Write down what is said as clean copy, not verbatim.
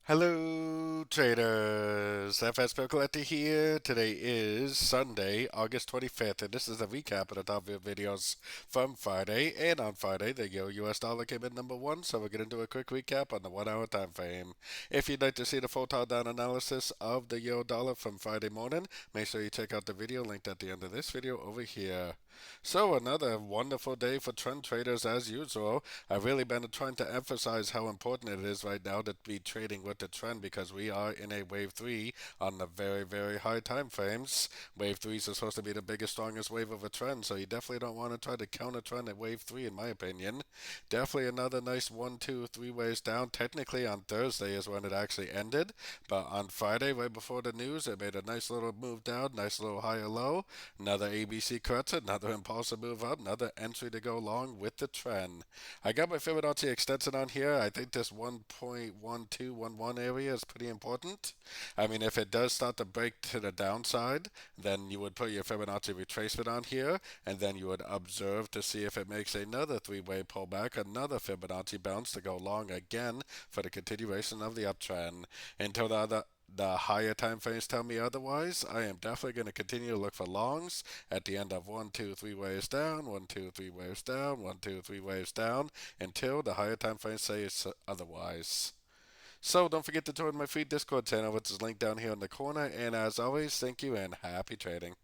Hello, traders. FX Pip Collector here. Today is Sunday, August 25th, and this is a recap of the top five videos from Friday. And on Friday, the Euro US dollar came in number one, so we're going to do a quick recap on the 1 hour time frame. If you'd like to see the full down analysis of the Euro dollar from Friday morning, make sure you check out the video linked at the end of this video over here. So, another wonderful day for trend traders as usual. I've really been trying to emphasize how important it is right now to be trading with the trend because we are in a wave 3 on the very, very high time frames. Wave 3s are supposed to be the biggest, strongest wave of a trend, so you definitely don't want to try to counter trend at wave 3, in my opinion. Definitely another nice 1, 2, 3 waves down. Technically, on Thursday is when it actually ended, but on Friday, right before the news, it made a nice little move down, nice little higher low. Another ABC correction, another impulsive move up, another entry to go along with the trend. I got my Fibonacci extension on here. I think this 1.1211 area is pretty important. I mean, if it does start to break to the downside, then you would put your Fibonacci retracement on here, and then you would observe to see if it makes another three-way pullback, another Fibonacci bounce to go long again for the continuation of the uptrend. Until the higher time frames tell me otherwise, I am definitely going to continue to look for longs at the end of 1, 2, 3 waves down, 1, 2, 3 waves down, 1, 2, 3 waves down, until the higher time frames say it's otherwise. So don't forget to join my free Discord channel, which is linked down here in the corner. And as always, thank you and happy trading.